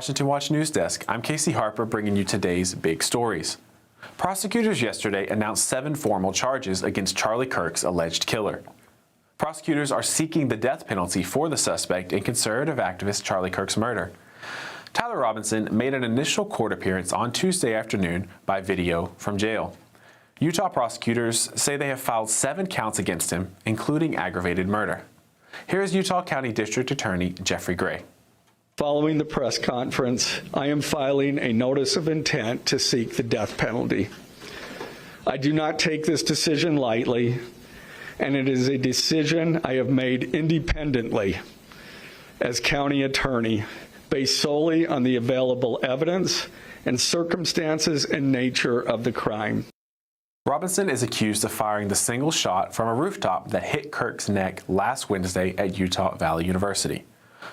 Washington Watch News Desk, I'm Casey Harper bringing you today's big stories. Prosecutors yesterday announced 7 formal charges against Charlie Kirk's alleged killer. Prosecutors are seeking the death penalty for the suspect in conservative activist Charlie Kirk's murder. Tyler Robinson made an initial court appearance on Tuesday afternoon by video from jail. Utah prosecutors say they have filed 7 counts against him, including aggravated murder. Here is Utah County District Attorney Jeffrey Gray. Following the press conference, I am filing a notice of intent to seek the death penalty. I do not take this decision lightly, and it is a decision I have made independently as county attorney, based solely on the available evidence and circumstances and nature of the crime. Robinson is accused of firing the single shot from a rooftop that hit Kirk's neck last Wednesday at Utah Valley University.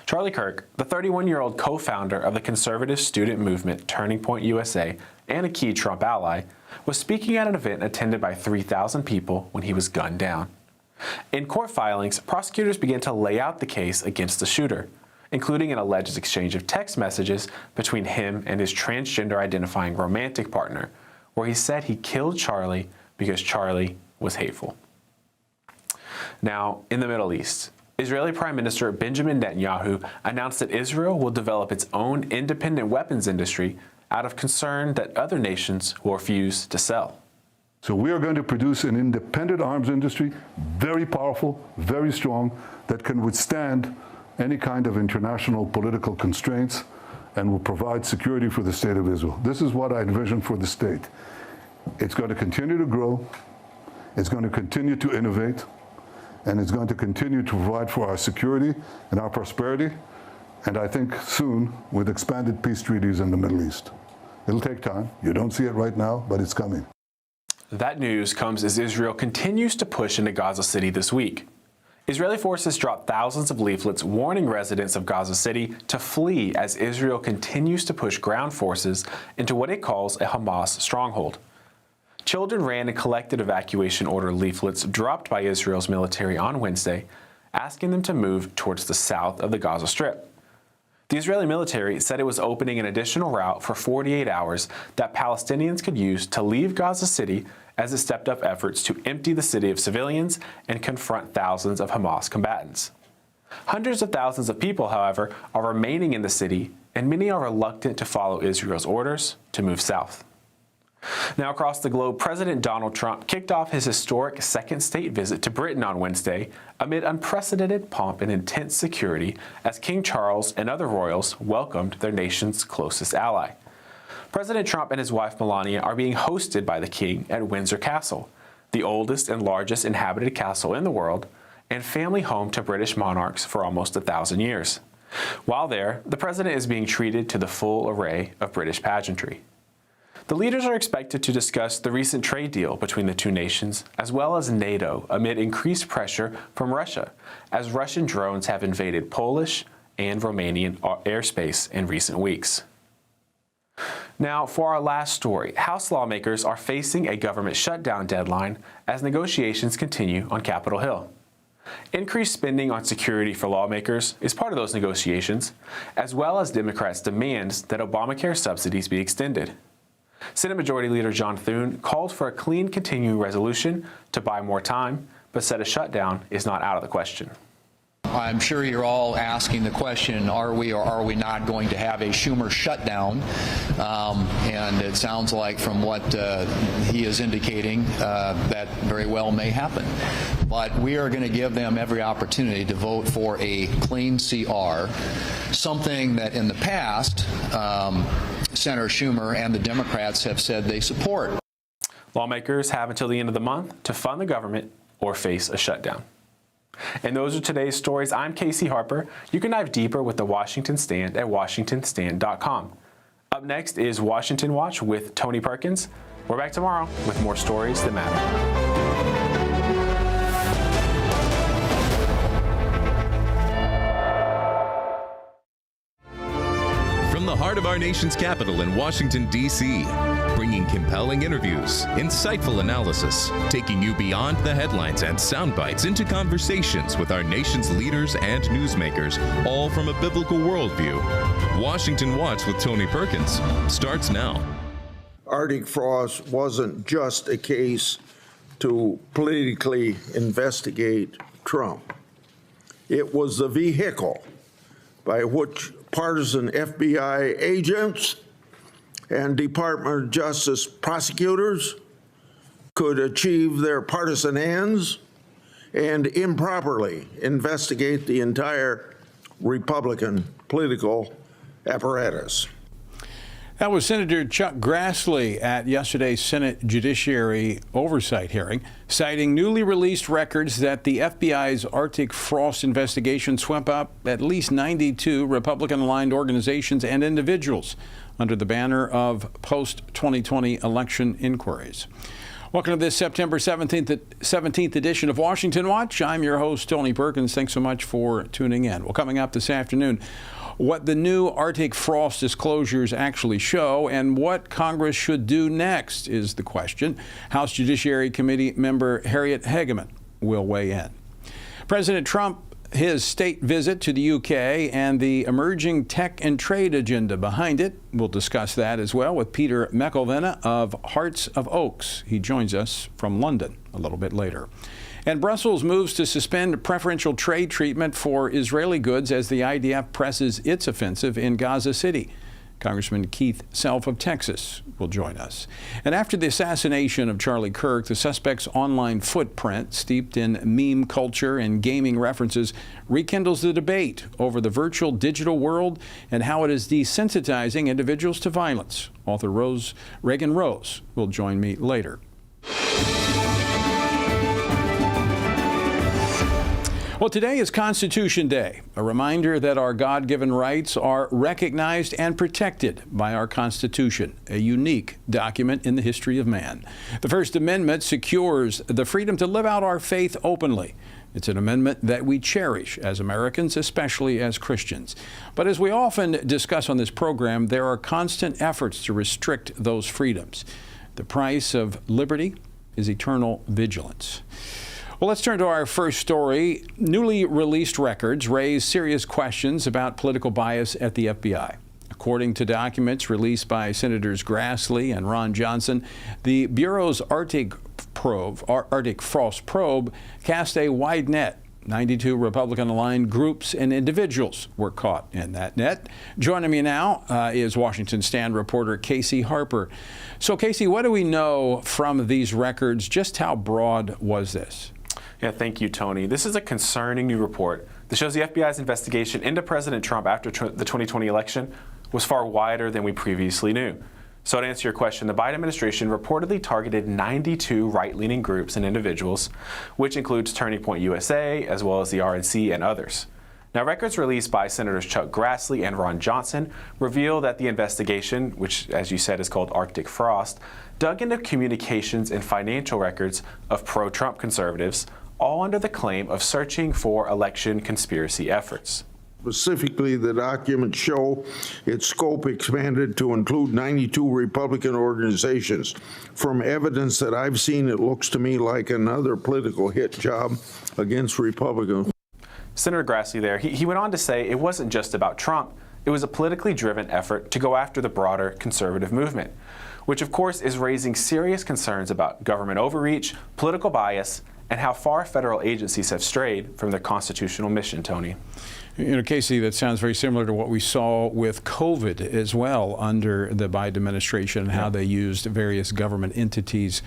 Charlie Kirk, the 31-year-old co-founder of the conservative student movement Turning Point USA and a key Trump ally, was speaking at an event attended by 3,000 people when he was gunned down. In court filings, prosecutors began to lay out the case against the shooter, including an alleged exchange of text messages between him and his transgender-identifying romantic partner, where he said he killed Charlie because Charlie was hateful. Now, in the Middle East, Israeli Prime Minister Benjamin Netanyahu announced that Israel will develop its own independent weapons industry out of concern that other nations will refuse to sell. So we are going to produce an independent arms industry, very powerful, very strong, that can withstand any kind of international political constraints and will provide security for the state of Israel. This is what I envision for the state. It's going to continue to grow, it's going to continue to innovate, and it's going to continue to provide for our security and our prosperity, and I think soon with expanded peace treaties in the Middle East. It'll take time. You don't see it right now, but it's coming. That news comes as Israel continues to push into Gaza City this week. Israeli forces dropped thousands of leaflets warning residents of Gaza City to flee as Israel continues to push ground forces into what it calls a Hamas stronghold. Children ran and collected evacuation order leaflets dropped by Israel's military on Wednesday, asking them to move towards the south of the Gaza Strip. The Israeli military said it was opening an additional route for 48 hours that Palestinians could use to leave Gaza City as it stepped up efforts to empty the city of civilians and confront thousands of Hamas combatants. Hundreds of thousands of people, however, are remaining in the city, and many are reluctant to follow Israel's orders to move south. Now across the globe, President Donald Trump kicked off his historic second state visit to Britain on Wednesday amid unprecedented pomp and intense security as King Charles and other royals welcomed their nation's closest ally. President Trump and his wife Melania are being hosted by the king at Windsor Castle, the oldest and largest inhabited castle in the world, and family home to British monarchs for almost 1,000 years. While there, the president is being treated to the full array of British pageantry. The leaders are expected to discuss the recent trade deal between the two nations, as well as NATO, amid increased pressure from Russia, as Russian drones have invaded Polish and Romanian airspace in recent weeks. Now, for our last story, House lawmakers are facing a government shutdown deadline as negotiations continue on Capitol Hill. Increased spending on security for lawmakers is part of those negotiations, as well as Democrats' demands that Obamacare subsidies be extended. Senate Majority Leader John Thune called for a clean continuing resolution to buy more time, but said a shutdown is not out of the question. I'm sure you're all asking the question, are we or are we not going to have a Schumer shutdown? And it sounds like from what he is indicating that very well may happen. But we are going to give them every opportunity to vote for a clean CR, something that in the past Senator Schumer and the Democrats have said they support. Lawmakers have until the end of the month to fund the government or face a shutdown. And those are today's stories. I'm Casey Harper. You can dive deeper with the Washington Stand at WashingtonStand.com. Up next is Washington Watch with Tony Perkins. We're back tomorrow with more stories that matter. From the heart of our nation's capital in Washington, D.C., bringing bringing compelling interviews, insightful analysis, taking you beyond the headlines and sound bites into conversations with our nation's leaders and newsmakers, all from a biblical worldview. Washington Watch with Tony Perkins starts now. Arctic frost wasn't just a case to politically investigate Trump. It was the vehicle by which partisan FBI agents and Department of Justice prosecutors could achieve their partisan ends and improperly investigate the entire Republican political apparatus. That was Senator Chuck Grassley at yesterday's Senate Judiciary Oversight hearing, citing newly released records that the FBI's Arctic frost investigation swept up at least 92 Republican-aligned organizations and individuals under the banner of post-2020 election inquiries. Welcome to this September 17th edition of Washington Watch. I'm your host, Tony Perkins. Thanks so much for tuning in. Well, coming up this afternoon, what the new Arctic frost disclosures actually show and what Congress should do next is the question. House Judiciary Committee member Harriet Hageman will weigh in. President Trump, his state visit to the UK and the emerging tech and trade agenda behind it. We'll discuss that as well with Peter McElvenna of Hearts of Oaks. He joins us from London a little bit later. And Brussels moves to suspend preferential trade treatment for Israeli goods as the IDF presses its offensive in Gaza City. Congressman Keith Self of Texas will join us. And after the assassination of Charlie Kirk, the suspect's online footprint, steeped in meme culture and gaming references, rekindles the debate over the virtual digital world and how it is desensitizing individuals to violence. Author Reagan Rose will join me later. Well, today is Constitution Day, a reminder that our God-given rights are recognized and protected by our Constitution, a unique document in the history of man. The First Amendment secures the freedom to live out our faith openly. It's an amendment that we cherish as Americans, especially as Christians. But as we often discuss on this program, there are constant efforts to restrict those freedoms. The price of liberty is eternal vigilance. Well, let's turn to our first story. Newly released records raise serious questions about political bias at the FBI. According to documents released by Senators Grassley and Ron Johnson, the Bureau's Arctic frost probe cast a wide net. 92 Republican-aligned groups and individuals were caught in that net. Joining me now is Washington Stand reporter Casey Harper. So, Casey, what do we know from these records? Just how broad was this? Yeah, thank you, Tony. This is a concerning new report that shows the FBI's investigation into President Trump after the 2020 election was far wider than we previously knew. So to answer your question, the Biden administration reportedly targeted 92 right-leaning groups and individuals, which includes Turning Point USA, as well as the RNC and others. Now, records released by Senators Chuck Grassley and Ron Johnson reveal that the investigation, which, as you said, is called Arctic Frost, dug into communications and financial records of pro-Trump conservatives, all under the claim of searching for election conspiracy efforts. Specifically, the documents show its scope expanded to include 92 Republican organizations. From evidence that I've seen, it looks to me like another political hit job against Republicans. Senator Grassley there, he went on to say it wasn't just about Trump. It was a politically driven effort to go after the broader conservative movement, which of course is raising serious concerns about government overreach, political bias, and how far federal agencies have strayed from their constitutional mission, Tony. You know, Casey, that sounds very similar to what we saw with COVID as well under the Biden administration and how they used various government entities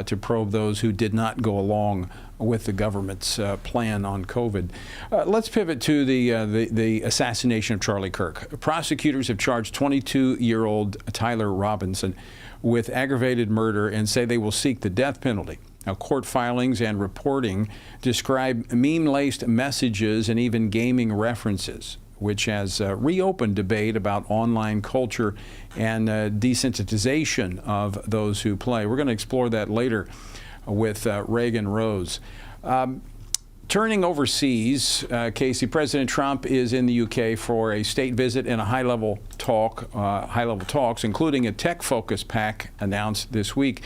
to probe those who did not go along with the government's plan on COVID. Let's pivot to the assassination of Charlie Kirk. Prosecutors have charged 22-year-old Tyler Robinson with aggravated murder and say they will seek the death penalty. Now, court filings and reporting describe meme-laced messages and even gaming references, which has reopened debate about online culture and desensitization of those who play. We're going to explore that later with Reagan Rose. Turning overseas, Casey, President Trump is in the UK for a state visit and a high-level high-level talks, including a tech-focused pact announced this week.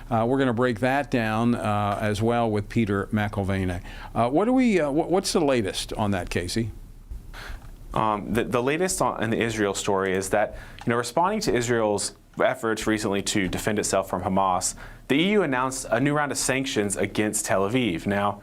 We're going to break that down as well with Peter McElvaney. What's the latest on that, Casey? The latest in the Israel story is that, responding to Israel's efforts recently to defend itself from Hamas, the EU announced a new round of sanctions against Tel Aviv. Now,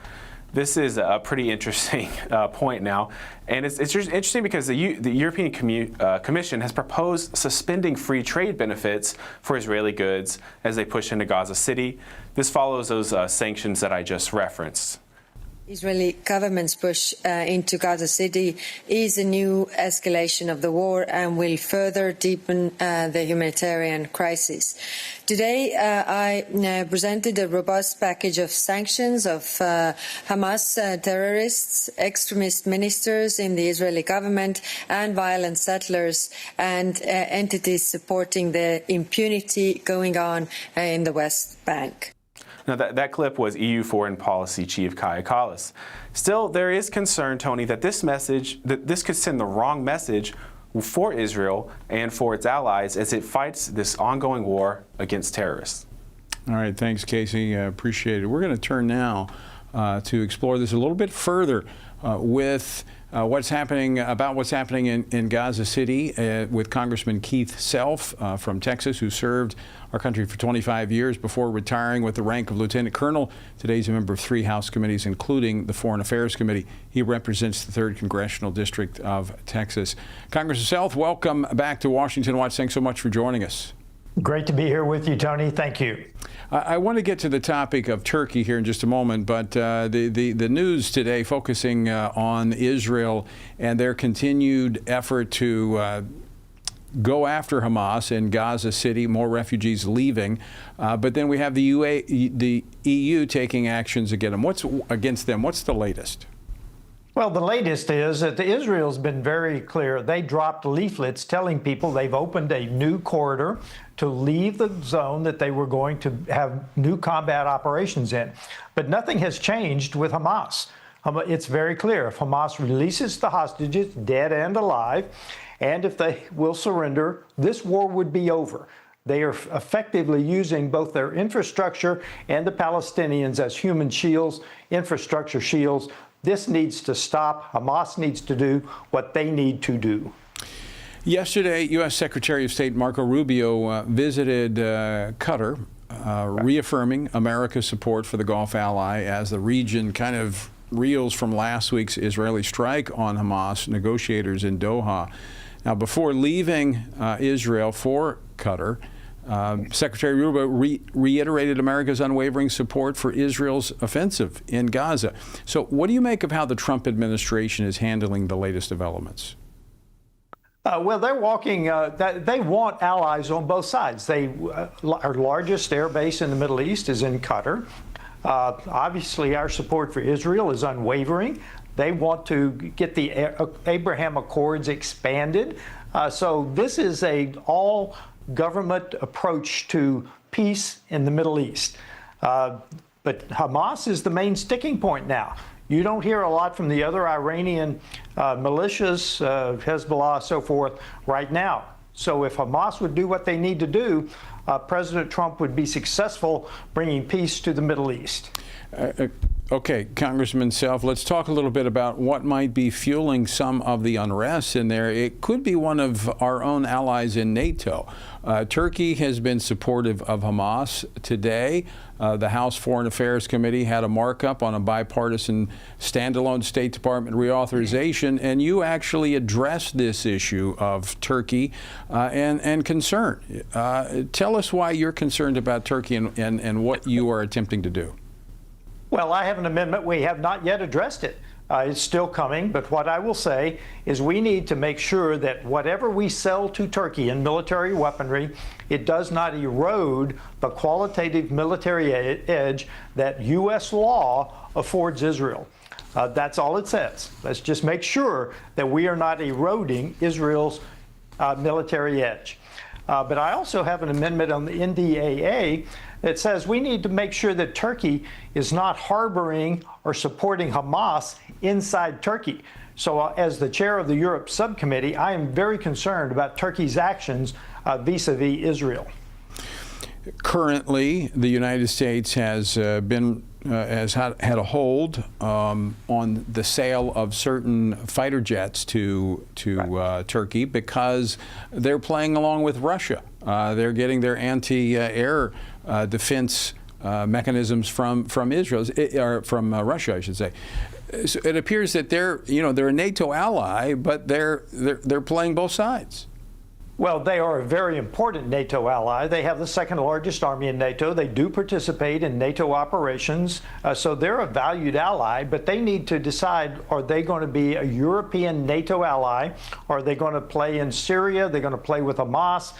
this is a pretty interesting point now, and it's just interesting because the European Commission has proposed suspending free trade benefits for Israeli goods as they push into Gaza City. This follows those sanctions that I just referenced. Israeli government's push into Gaza City is a new escalation of the war and will further deepen the humanitarian crisis. Today, I presented a robust package of sanctions of Hamas terrorists, extremist ministers in the Israeli government, and violent settlers and entities supporting the impunity going on in the West Bank. Now, that clip was EU Foreign Policy Chief Kaja Kallas. Still, there is concern, Tony, that this could send the wrong message for Israel and for its allies as it fights this ongoing war against terrorists. All right, thanks, Casey. Appreciate it. We're going to turn now to explore this a little bit further with what's happening in Gaza City with Congressman Keith Self from Texas, who served our country for 25 years before retiring with the rank of Lieutenant Colonel. Today he's a member of 3 House committees, including the Foreign Affairs Committee. He represents the 3rd Congressional District of Texas. Congressman Self, welcome back to Washington Watch. Thanks so much for joining us. Great to be here with you, Tony. Thank you. I want to get to the topic of Turkey here in just a moment, but the news today focusing on Israel and their continued effort to go after Hamas in Gaza City, more refugees leaving, but then we have the EU taking actions against them. What's the latest? Well, the latest is that Israel's been very clear. They dropped leaflets telling people they've opened a new corridor to leave the zone that they were going to have new combat operations in. But nothing has changed with Hamas. It's very clear. If Hamas releases the hostages, dead and alive, and if they will surrender, this war would be over. They are effectively using both their infrastructure and the Palestinians as human shields, infrastructure shields. This needs to stop. Hamas needs to do what they need to do. Yesterday, U.S. Secretary of State Marco Rubio visited Qatar, reaffirming America's support for the Gulf ally as the region kind of reels from last week's Israeli strike on Hamas negotiators in Doha. Now, before leaving Israel for Qatar, Secretary Rubio reiterated America's unwavering support for Israel's offensive in Gaza. So what do you make of how the Trump administration is handling the latest developments? Well, they're walking, they want allies on both sides. Our largest air base in the Middle East is in Qatar. Obviously, our support for Israel is unwavering. They want to get the Abraham Accords expanded. So this is an all-government approach to peace in the Middle East. But Hamas is the main sticking point now. You don't hear a lot from the other Iranian militias, Hezbollah, so forth, right now. So if Hamas would do what they need to do, President Trump would be successful bringing peace to the Middle East. Okay, Congressman Self, let's talk a little bit about what might be fueling some of the unrest in there. It could be one of our own allies in NATO. Turkey has been supportive of Hamas. Today, the House Foreign Affairs Committee had a markup on a bipartisan standalone State Department reauthorization, and you actually addressed this issue of Turkey and concern. Tell us why you're concerned about Turkey and what you are attempting to do. Well, I have an amendment. We have not yet addressed it. It's still coming, but what I will say is we need to make sure that whatever we sell to Turkey in military weaponry, it does not erode the qualitative military edge that U.S. law affords Israel. That's all it says. Let's just make sure that we are not eroding Israel's military edge. But I also have an amendment on the NDAA that says we need to make sure that Turkey is not harboring or supporting Hamas inside Turkey. So as the chair of the Europe subcommittee, I am very concerned about Turkey's actions vis-a-vis Israel. Currently, the United States has had a hold on the sale of certain fighter jets to Turkey because they're playing along with Russia. They're getting their anti-air defense mechanisms from Israel, or from Russia, I should say. So it appears that they're a NATO ally, but they're playing both sides. Well, they are a very important NATO ally. They have the second largest army in NATO. They do participate in NATO operations. So they're a valued ally, but they need to decide, are they going to be a European NATO ally? Are they going to play in Syria? They're going to play with Hamas?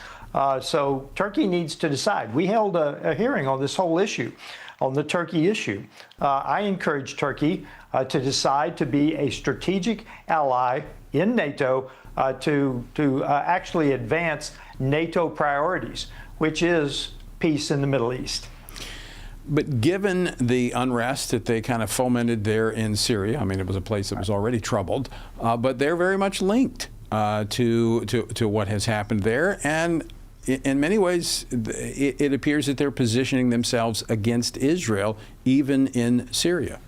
So Turkey needs to decide. We held a hearing on this whole issue, on the Turkey issue. I encourage Turkey to decide to be a strategic ally in NATO to actually advance NATO priorities, which is peace in the Middle East. But given the unrest that they kind of fomented there in Syria, I mean, it was a place that was already troubled, but they're very much linked to what has happened there. And in many ways, it appears that they're positioning themselves against Israel, even in Syria.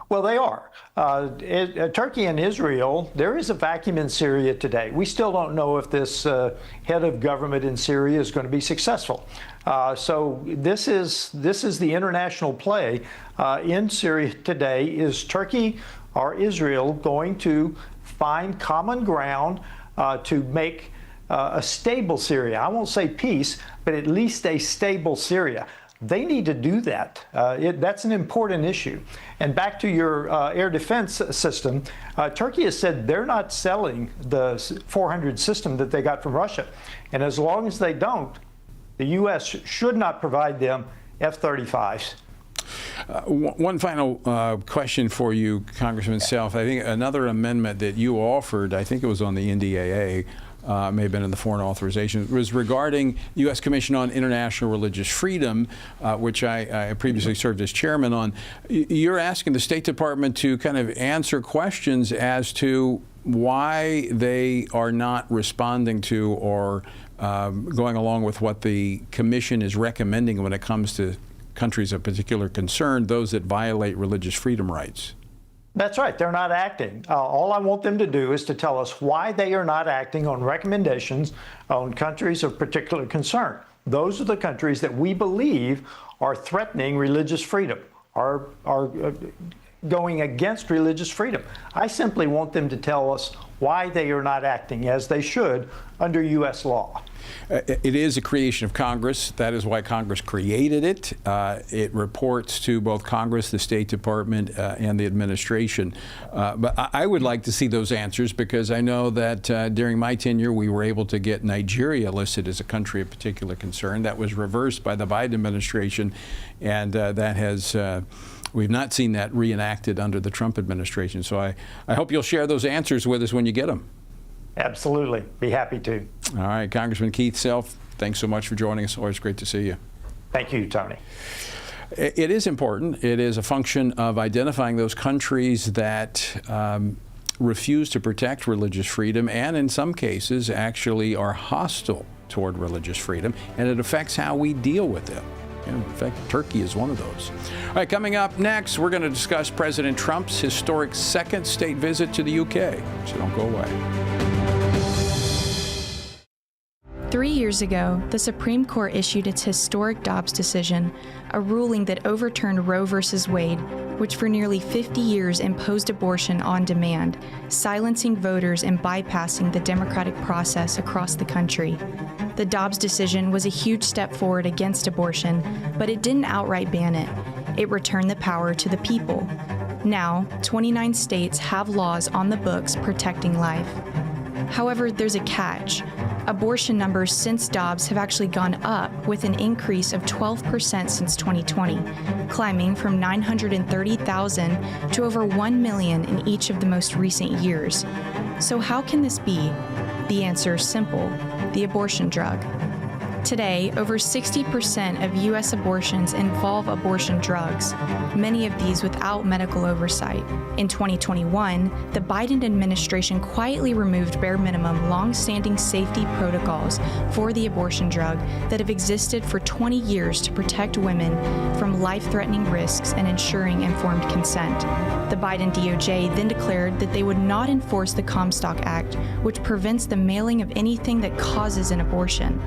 Well, they are. Turkey and Israel, there is a vacuum in Syria today. We still don't know if this head of government in Syria is going to be successful. So this is the international play in Syria today. Is Turkey or Israel going to find common ground to make a stable Syria? I won't say peace, but at least a stable Syria. They need to do that. That's an important issue. And back to your air defense system, Turkey has said they're not selling the 400 system that they got from Russia. And as long as they don't, the U.S. should not provide them F-35s. One final question for you, Congressman Self. I think another amendment that you offered, I think it was on the NDAA, may have been in the foreign authorization, was regarding U.S. Commission on International Religious Freedom, which I previously served as chairman on. You're asking the State Department to kind of answer questions as to why they are not responding to or going along with what the Commission is recommending when it comes to countries of particular concern, those that violate religious freedom rights. That's right. They're not acting. All I want them to do is to tell us why they are not acting on recommendations on countries of particular concern. Those are the countries that we believe are threatening religious freedom, are going against religious freedom. I simply want them to tell us why they are not acting as they should under U.S. law. It is a creation of Congress. That is why Congress created it. It reports to both Congress, the State Department, and the administration. But I would like to see those answers, because I know that during my tenure we were able to get Nigeria listed as a country of particular concern. That was reversed by the Biden administration, and that has we've not seen that reenacted under the Trump administration. So I hope you'll share those answers with us when you get them. Absolutely. Be happy to. All right, Congressman Keith Self, thanks so much for joining us. Always great to see you. Thank you, Tony. It is important. It is a function of identifying those countries that refuse to protect religious freedom, and in some cases actually are hostile toward religious freedom, and it affects how we deal with them. In fact, Turkey is one of those. All right, coming up next, we're going to discuss President Trump's historic second state visit to the UK. So don't go away. 3 years ago, the Supreme Court issued its historic Dobbs decision, a ruling that overturned Roe v. Wade, which for nearly 50 years imposed abortion on demand, silencing voters and bypassing the democratic process across the country. The Dobbs decision was a huge step forward against abortion, but it didn't outright ban it. It returned the power to the people. Now, 29 states have laws on the books protecting life. However, there's a catch. Abortion numbers since Dobbs have actually gone up, with an increase of 12% since 2020, climbing from 930,000 to over 1 million in each of the most recent years. So how can this be? The answer is simple: the abortion drug. Today, over 60% of U.S. abortions involve abortion drugs, many of these without medical oversight. In 2021, the Biden administration quietly removed bare minimum long-standing safety protocols for the abortion drug that have existed for 20 years to protect women from life-threatening risks and ensuring informed consent. The Biden DOJ then declared that they would not enforce the Comstock Act, which prevents the mailing of anything that causes an abortion.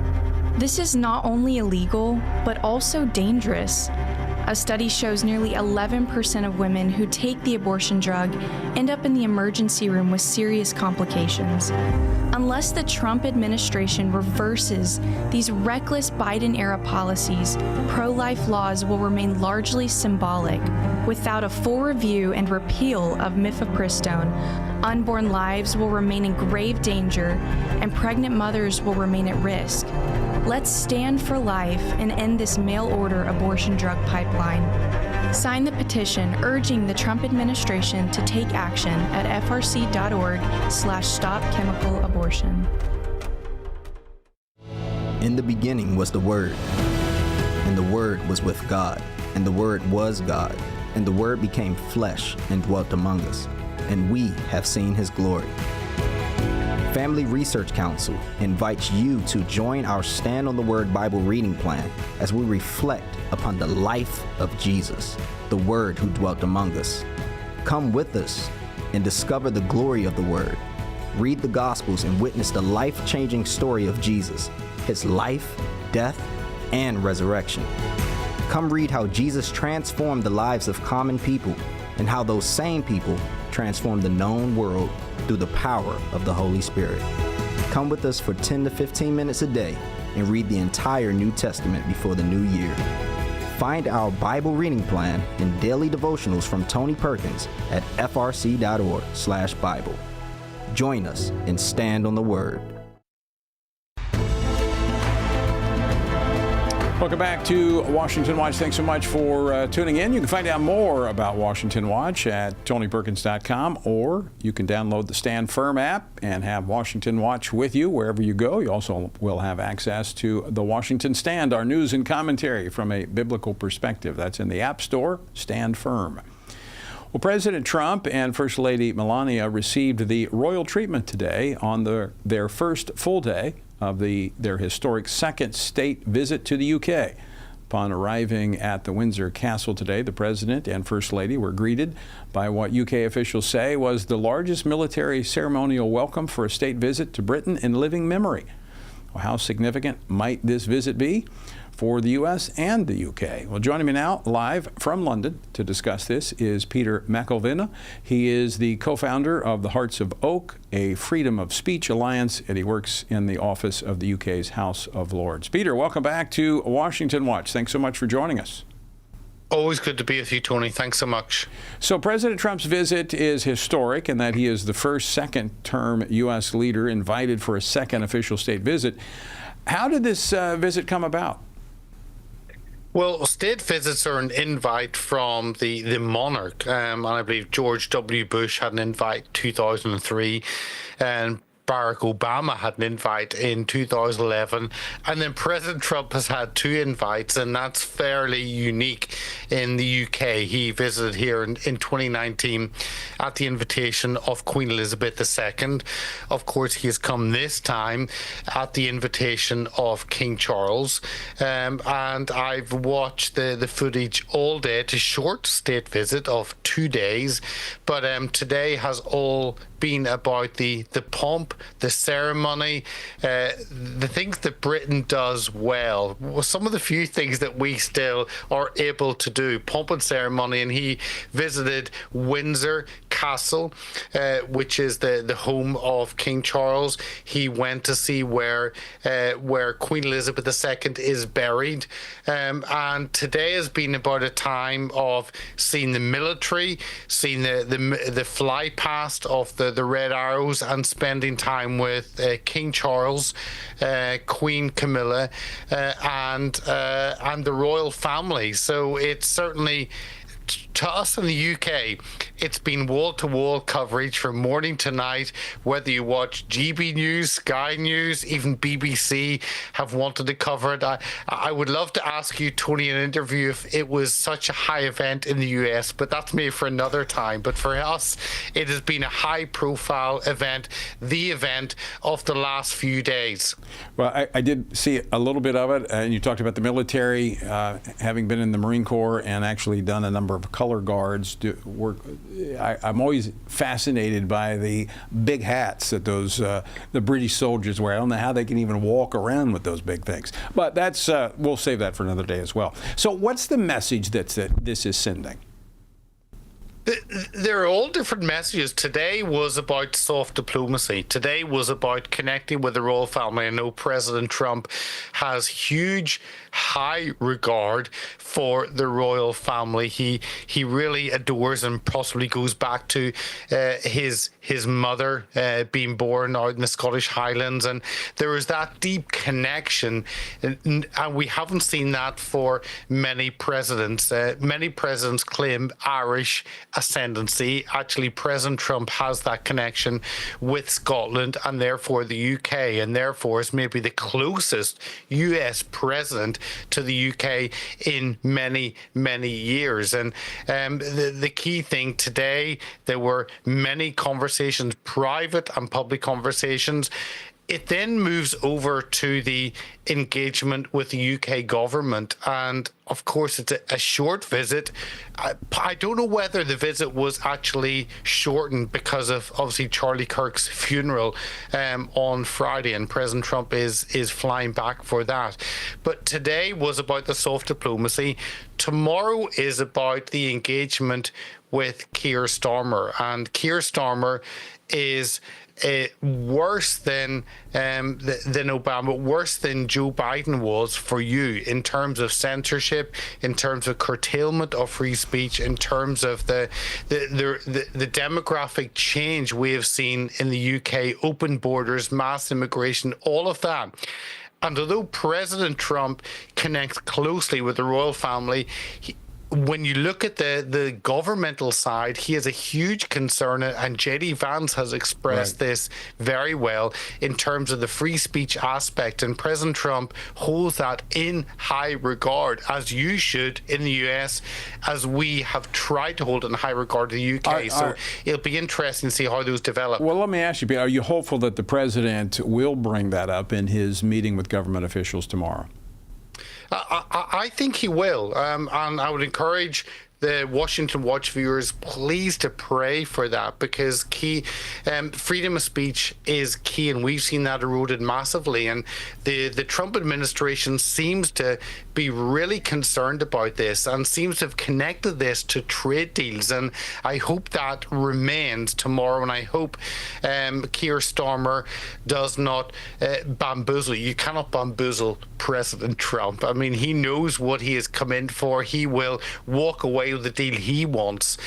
This is not only illegal, but also dangerous. A study shows nearly 11% of women who take the abortion drug end up in the emergency room with serious complications. Unless the Trump administration reverses these reckless Biden-era policies, pro-life laws will remain largely symbolic. Without a full review and repeal of mifepristone, unborn lives will remain in grave danger and pregnant mothers will remain at risk. Let's stand for life and end this mail-order abortion drug pipeline. Sign the petition urging the Trump administration to take action at frc.org/stopchemicalabortion. In the beginning was the Word, and the Word was with God, and the Word was God, and the Word became flesh and dwelt among us, and we have seen His glory. Family Research Council invites you to join our Stand on the Word Bible reading plan as we reflect upon the life of Jesus, the Word who dwelt among us. Come with us and discover the glory of the Word. Read the Gospels and witness the life-changing story of Jesus, His life, death, and resurrection. Come read how Jesus transformed the lives of common people and how those same people transformed the known world through the power of the Holy Spirit. Come with us for 10 to 15 minutes a day and read the entire New Testament before the new year. Find our Bible reading plan and daily devotionals from Tony Perkins at frc.org/Bible. Join us and stand on the Word. Welcome back to Washington Watch. Thanks so much for tuning in. You can find out more about Washington Watch at tonyperkins.com, or you can download the Stand Firm app and have Washington Watch with you wherever you go. You also will have access to the Washington Stand, our news and commentary from a biblical perspective. That's in the App Store, Stand Firm. Well, President Trump and First Lady Melania received the royal treatment today on their first full day of their historic second state visit to the UK. Upon arriving at the Windsor Castle today, the President and First Lady were greeted by what UK officials say was the largest military ceremonial welcome for a state visit to Britain in living memory. Well, how significant might this visit be for the U.S. and the U.K.? Well, joining me now live from London to discuss this is Peter McElveen. He is the co-founder of the Hearts of Oak, a freedom of speech alliance, and he works in the office of the U.K.'s House of Lords. Peter, welcome back to Washington Watch. Thanks so much for joining us. Always good to be with you, Tony. Thanks so much. So President Trump's visit is historic in that he is the first second-term U.S. leader invited for a second official state visit. How did this visit come about? Well, state visits are an invite from the monarch, and I believe George W. Bush had an invite in 2003, and Barack Obama had an invite in 2011, and then President Trump has had two invites, and that's fairly unique in the UK. He visited here in 2019 at the invitation of Queen Elizabeth II. Of course, he has come this time at the invitation of King Charles, and I've watched the footage all day. It's a short state visit of 2 days, but today has all been about the pomp, the ceremony, the things that Britain does well. Some of the few things that we still are able to do, pomp and ceremony. And he visited Windsor Castle, which is the home of King Charles. He went to see where Queen Elizabeth II is buried. And today has been about a time of seeing the military, seeing the fly past of the Red Arrows, and spending time with King Charles, Queen Camilla, and the royal family. So it's certainly to us in the UK, it's been wall-to-wall coverage from morning to night. Whether you watch GB News, Sky News, even BBC have wanted to cover it. I would love to ask you, Tony, in an interview if it was such a high event in the US, but that's maybe for another time. But for us, it has been a high-profile event, the event of the last few days. Well, I did see a little bit of it, and you talked about the military, having been in the Marine Corps and actually done a number of color guards work. I'm always fascinated by the big hats that those the British soldiers wear. I don't know how they can even walk around with those big things. But that's we'll save that for another day as well. So what's the message that this is sending? There are all different messages. Today was about soft diplomacy. Today was about connecting with the royal family. I know President Trump has huge, high regard for the royal family. He really adores and possibly goes back to his mother being born out in the Scottish Highlands, and there is that deep connection, and we haven't seen that for many presidents. Many presidents claim Irish ascendancy. Actually, President Trump has that connection with Scotland and therefore the UK, and therefore is maybe the closest US president to the UK in many, many years. And the key thing today, there were many conversations, private and public conversations. It then moves over to the engagement with the UK government. And of course, it's a short visit. I don't know whether the visit was actually shortened because of obviously Charlie Kirk's funeral on Friday, and President Trump is flying back for that. But today was about the soft diplomacy. Tomorrow is about the engagement with Keir Starmer. And Keir Starmer is worse than Obama, worse than Joe Biden was for you in terms of censorship, in terms of curtailment of free speech, in terms of the demographic change we have seen in the UK, open borders, mass immigration, all of that. And although President Trump connects closely with the royal family, when you look at the governmental side, he has a huge concern, and J.D. Vance has expressed this very well in terms of the free speech aspect, and President Trump holds that in high regard, as you should in the US, as we have tried to hold it in high regard in the UK. So it'll be interesting to see how those develop. Well, let me ask you, Peter, are you hopeful that the president will bring that up in his meeting with government officials tomorrow? I think he will, and I would encourage the Washington Watch viewers, please to pray for that, because freedom of speech is key, and we've seen that eroded massively. And the Trump administration seems to be really concerned about this and seems to have connected this to trade deals. And I hope that remains tomorrow, and I hope Keir Starmer does not bamboozle. You cannot bamboozle President Trump. I mean, he knows what he has come in for. He will walk away with the deal he wants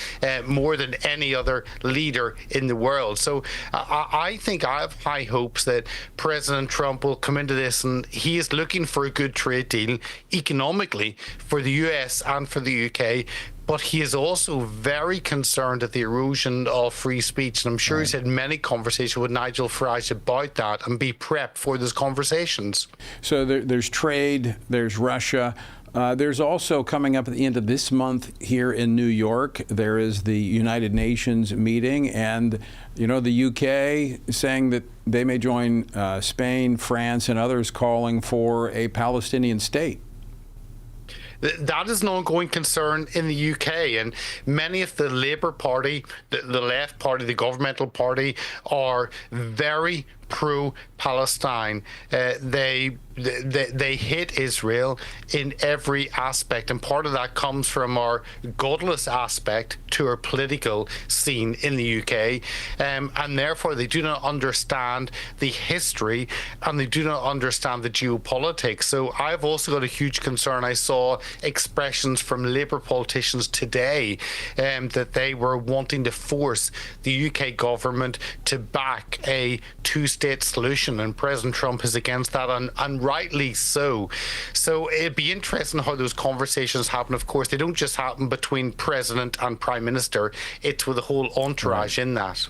more than any other leader in the world. So I think I have high hopes that President Trump will come into this, and he is looking for a good trade deal economically for the US and for the UK. But he is also very concerned at the erosion of free speech. And I'm sure he's had many conversations with Nigel Farage about that, and be prepped for those conversations. So there's trade, there's Russia. There's also, coming up at the end of this month here in New York, there is the United Nations meeting, and the UK saying that they may join Spain, France, and others calling for a Palestinian state. That is an ongoing concern in the UK, and many of the Labour Party, the left party, the governmental party, are very pro-Palestine. They hate Israel in every aspect, and part of that comes from our godless aspect to our political scene in the UK, and therefore they do not understand the history, and they do not understand the geopolitics. So I've also got a huge concern. I saw expressions from Labour politicians today that they were wanting to force the UK government to back a two-state two-state solution, and President Trump is against that, and rightly so. So it'd be interesting how those conversations happen. Of course, they don't just happen between President and Prime Minister. It's with the whole entourage in that.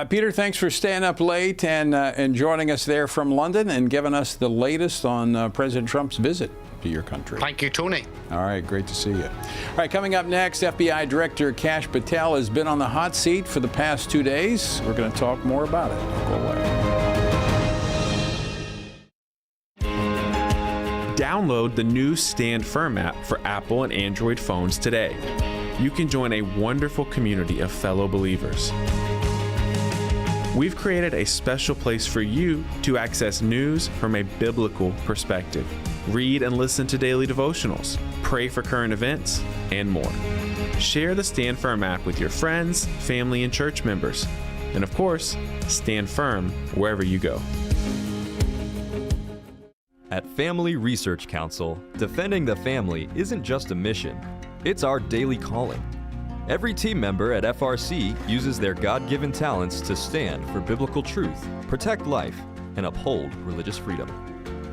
Peter, thanks for staying up late and joining us there from London and giving us the latest on President Trump's visit to your country. Thank you, Tony. All right, great to see you. All right, coming up next, FBI Director Kash Patel has been on the hot seat for the past 2 days. We're going to talk more about it. Don't go away. Download the new Stand Firm app for Apple and Android phones today. You can join a wonderful community of fellow believers. We've created a special place for you to access news from a biblical perspective, read and listen to daily devotionals, pray for current events, and more. Share the Stand Firm app with your friends, family, and church members. And of course, stand firm wherever you go. At Family Research Council, defending the family isn't just a mission, it's our daily calling. Every team member at FRC uses their God-given talents to stand for biblical truth, protect life, and uphold religious freedom.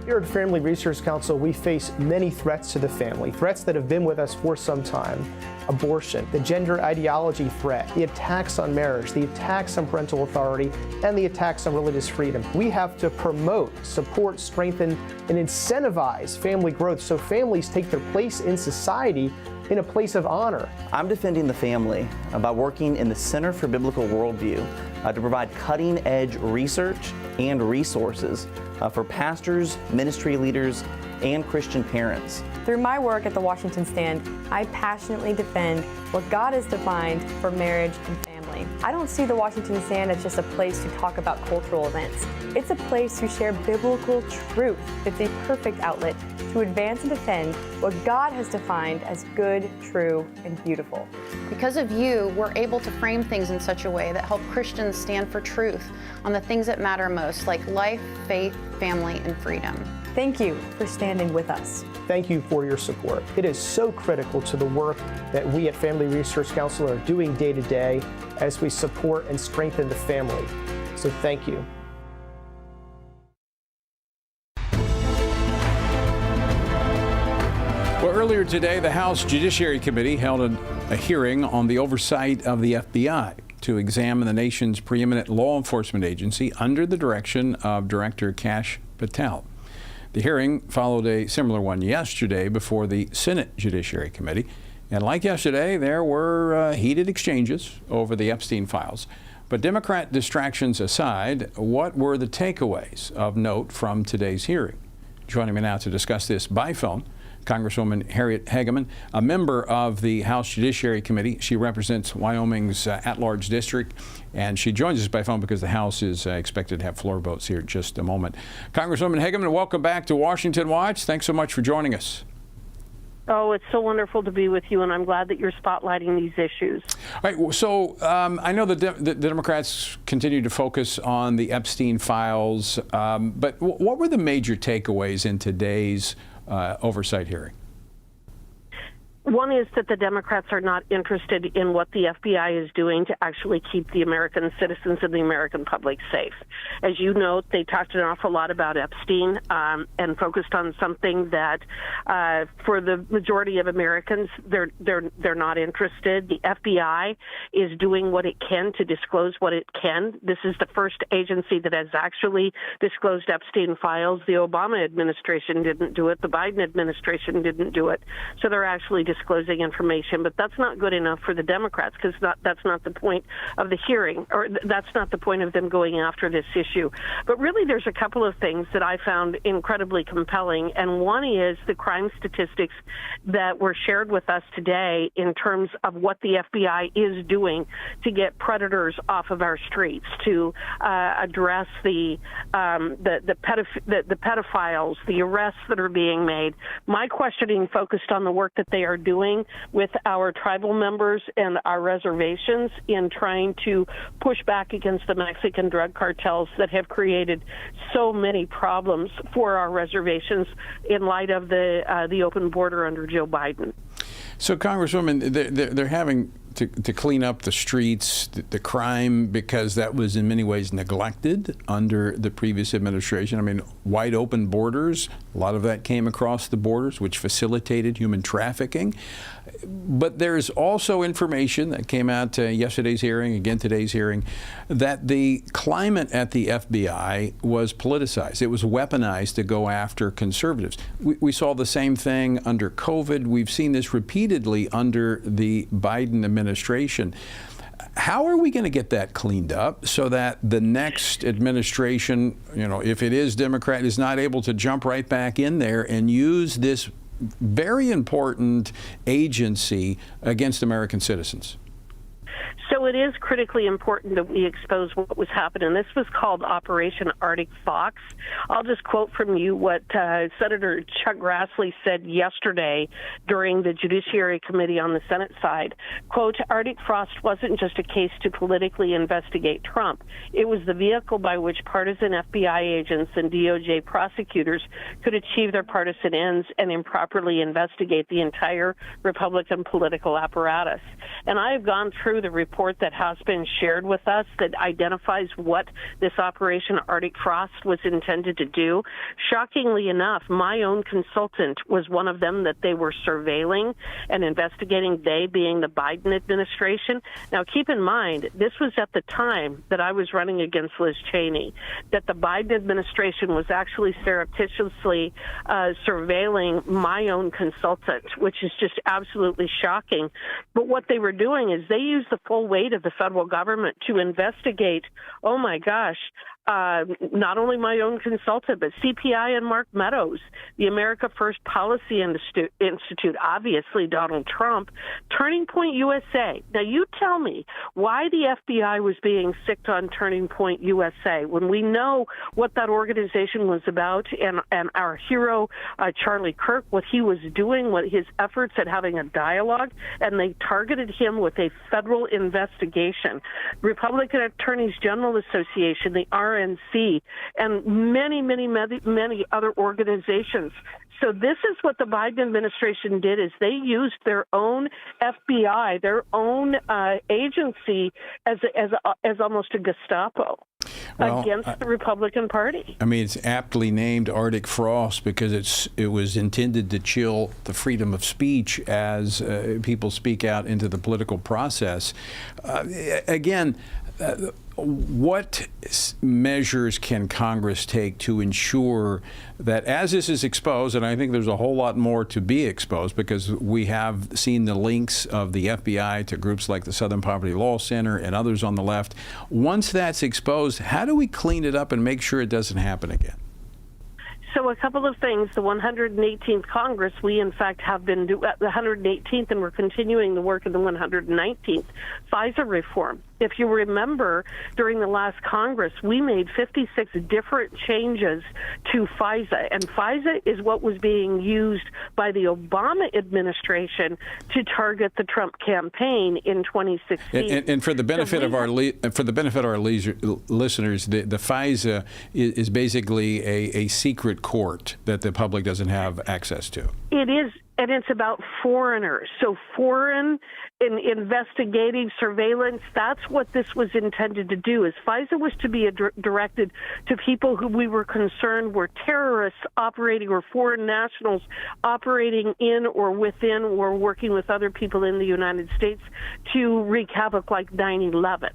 Here at Family Research Council, we face many threats to the family, threats that have been with us for some time. Abortion, the gender ideology threat, the attacks on marriage, the attacks on parental authority, and the attacks on religious freedom. We have to promote, support, strengthen, and incentivize family growth so families take their place in society in a place of honor. I'm defending the family by working in the Center for Biblical Worldview to provide cutting-edge research and resources for pastors, ministry leaders, and Christian parents. Through my work at the Washington Stand, I passionately defend what God has defined for marriage and family. I don't see the Washington Stand as just a place to talk about cultural events. It's a place to share biblical truth. It's a perfect outlet to advance and defend what God has defined as good, true, and beautiful. Because of you, we're able to frame things in such a way that help Christians stand for truth on the things that matter most, like life, faith, family, and freedom. Thank you for standing with us. Thank you for your support. It is so critical to the work that we at Family Research Council are doing day to day as we support and strengthen the family. So thank you. Well, earlier today, the House Judiciary Committee held a hearing on the oversight of the FBI to examine the nation's preeminent law enforcement agency under the direction of Director Kash Patel. The hearing followed a similar one yesterday before the Senate Judiciary Committee. And like yesterday, there were heated exchanges over the Epstein files. But Democrat distractions aside, what were the takeaways of note from today's hearing? Joining me now to discuss this by phone, Congresswoman Harriet Hageman, a member of the House Judiciary Committee. She represents Wyoming's at-large district, and she joins us by phone because the House is expected to have floor votes here in just a moment. Congresswoman Hageman, welcome back to Washington Watch. Thanks so much for joining us. Oh, it's so wonderful to be with you, and I'm glad that you're spotlighting these issues. All right, so I know the Democrats continue to focus on the Epstein files, but what were the major takeaways in today's oversight hearing? One is that the Democrats are not interested in what the FBI is doing to actually keep the American citizens and the American public safe. As you note, they talked an awful lot about Epstein and focused on something that, for the majority of Americans, they're not interested. The FBI is doing what it can to disclose what it can. This is the first agency that has actually disclosed Epstein files. The Obama administration didn't do it. The Biden administration didn't do it. So they're actually disclosing information, but that's not good enough for the Democrats because that's not the point of the hearing, or that's not the point of them going after this issue. But really, there's a couple of things that I found incredibly compelling, and one is the crime statistics that were shared with us today in terms of what the FBI is doing to get predators off of our streets, to address the pedophiles, the arrests that are being made. My questioning focused on the work that they are doing with our tribal members and our reservations in trying to push back against the Mexican drug cartels that have created so many problems for our reservations in light of the open border under Joe Biden. So, Congresswoman, they're having to clean up the streets, the crime, because that was in many ways neglected under the previous administration. I mean, wide open borders, a lot of that came across the borders, which facilitated human trafficking. But there's also information that came out yesterday's hearing, again today's hearing, that the climate at the FBI was politicized. It was weaponized to go after conservatives. We saw the same thing under COVID. We've seen this repeatedly under the Biden administration. How are we going to get that cleaned up so that the next administration, if it is Democrat, is not able to jump right back in there and use this very important agency against American citizens? So it is critically important that we expose what was happening. This was called Operation Arctic Fox. I'll just quote from you what Senator Chuck Grassley said yesterday during the Judiciary Committee on the Senate side. Quote, Arctic Frost wasn't just a case to politically investigate Trump. It was the vehicle by which partisan FBI agents and DOJ prosecutors could achieve their partisan ends and improperly investigate the entire Republican political apparatus. And I have gone through the report that has been shared with us that identifies what this Operation Arctic Frost was intended to do. Shockingly enough, my own consultant was one of them that they were surveilling and investigating, they being the Biden administration. Now, keep in mind, this was at the time that I was running against Liz Cheney, that the Biden administration was actually surreptitiously surveilling my own consultant, which is just absolutely shocking. But what they were doing is they used the full weight of the federal government to investigate, oh my gosh, not only my own consultant, but CPI and Mark Meadows, the America First Policy Institute, obviously Donald Trump, Turning Point USA. Now, you tell me why the FBI was being sicked on Turning Point USA when we know what that organization was about and our hero, Charlie Kirk, what he was doing, what his efforts at having a dialogue, and they targeted him with a federal investigation. Republican Attorneys General Association, the RNC, and many other organizations. So this is what the Biden administration did, is they used their own FBI, their own agency as almost a Gestapo against the Republican Party. I mean, it's aptly named Arctic Frost because it was intended to chill the freedom of speech as people speak out into the political process. What measures can Congress take to ensure that as this is exposed, and I think there's a whole lot more to be exposed because we have seen the links of the FBI to groups like the Southern Poverty Law Center and others on the left. Once that's exposed, how do we clean it up and make sure it doesn't happen again? So a couple of things. The 118th Congress, we in fact have been the 118th, and we're continuing the work of the 119th FISA reform. If you remember, during the last Congress, we made 56 different changes to FISA, and FISA is what was being used by the Obama administration to target the Trump campaign in 2016. And for the benefit of our listeners, the FISA is basically a secret court that the public doesn't have access to. It is, and it's about foreigners. So foreign investigating surveillance, that's what this was intended to do. Is FISA was to be directed to people who we were concerned were terrorists operating or foreign nationals operating in or within or working with other people in the United States to wreak havoc like 9/11.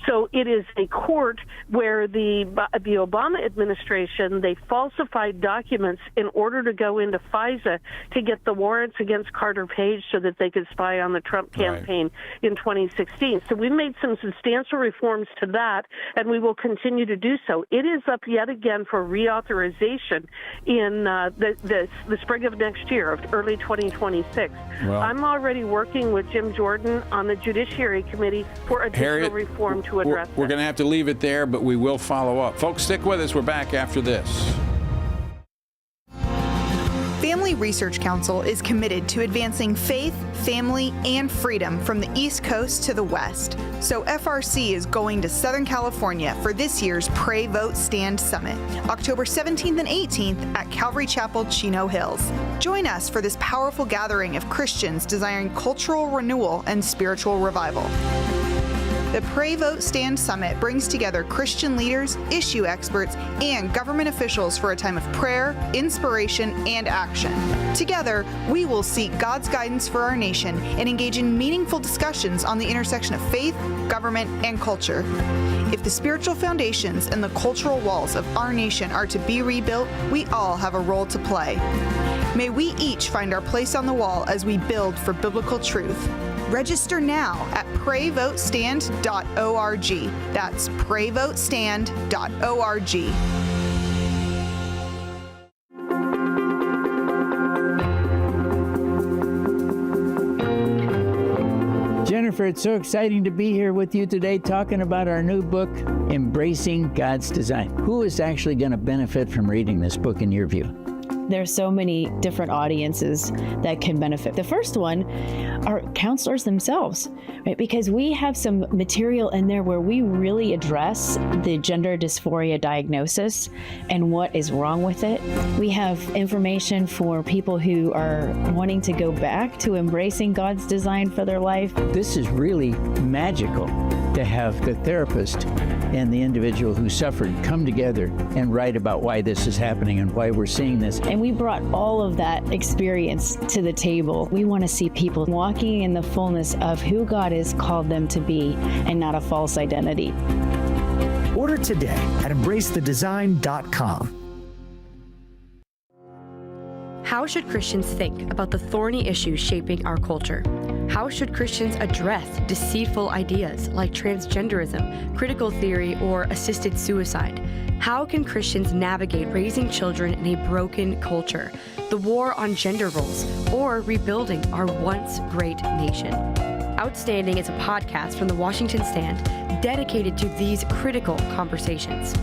So it is a court where the Obama administration, they falsified documents in order to go into FISA to get the warrants against Carter Page so that they could spy on the Trump campaign in 2016. So we made some substantial reforms to that, and we will continue to do so. It is up yet again for reauthorization in the spring of next year, of early 2026. Well, I'm already working with Jim Jordan on the Judiciary Committee for additional reform to address We're going to have to leave it there, but we will follow up. Folks, stick with us. We're back after this. Family Research Council is committed to advancing faith, family, and freedom from the East Coast to the West. So FRC is going to Southern California for this year's Pray, Vote, Stand Summit, October 17th and 18th at Calvary Chapel, Chino Hills. Join us for this powerful gathering of Christians desiring cultural renewal and spiritual revival. The Pray, Vote, Stand Summit brings together Christian leaders, issue experts, and government officials for a time of prayer, inspiration, and action. Together, we will seek God's guidance for our nation and engage in meaningful discussions on the intersection of faith, government, and culture. If the spiritual foundations and the cultural walls of our nation are to be rebuilt, we all have a role to play. May we each find our place on the wall as we build for biblical truth. Register now at prayvotestand.org. That's prayvotestand.org. Jennifer, it's so exciting to be here with you today talking about our new book, Embracing God's Design. Who is actually going to benefit from reading this book in your view? There's so many different audiences that can benefit. The first one are counselors themselves, right? Because we have some material in there where we really address the gender dysphoria diagnosis and what is wrong with it. We have information for people who are wanting to go back to embracing God's design for their life. This is really magical to have the therapist and the individual who suffered come together and write about why this is happening and why we're seeing this. And we brought all of that experience to the table. We want to see people walking in the fullness of who God has called them to be and not a false identity. Order today at embracethedesign.com. How should Christians think about the thorny issues shaping our culture? How should Christians address deceitful ideas like transgenderism, critical theory, or assisted suicide? How can Christians navigate raising children in a broken culture, the war on gender roles, or rebuilding our once great nation? Outstanding is a podcast from the Washington Stand dedicated to these critical conversations.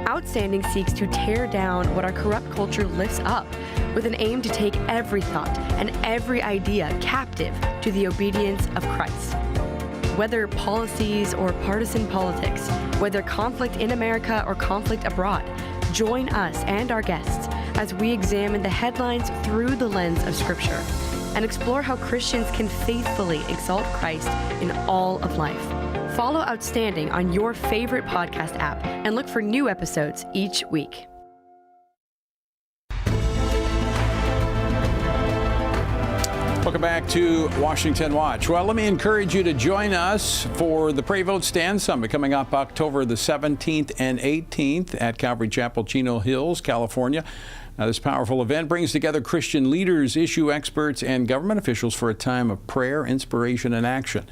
Outstanding seeks to tear down what our corrupt culture lifts up with an aim to take every thought and every idea captive to the obedience of Christ. Whether policies or partisan politics, whether conflict in America or conflict abroad, join us and our guests as we examine the headlines through the lens of Scripture and explore how Christians can faithfully exalt Christ in all of life. Follow Outstanding on your favorite podcast app and look for new episodes each week. Welcome back to Washington Watch. Well, let me encourage you to join us for the Pray, Vote, Stand Summit coming up October the 17th and 18th at Calvary Chapel, Chino Hills, California. Now, this powerful event brings together Christian leaders, issue experts, and government officials for a time of prayer, inspiration, and action.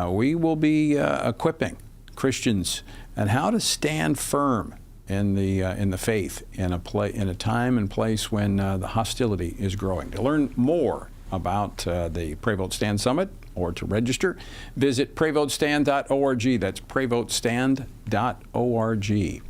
We will be equipping Christians on how to stand firm in the faith in a time and place when the hostility is growing. To learn more about the Pray, Vote, Stand Summit or to register, visit prayvotestand.org. That's prayvotestand.org.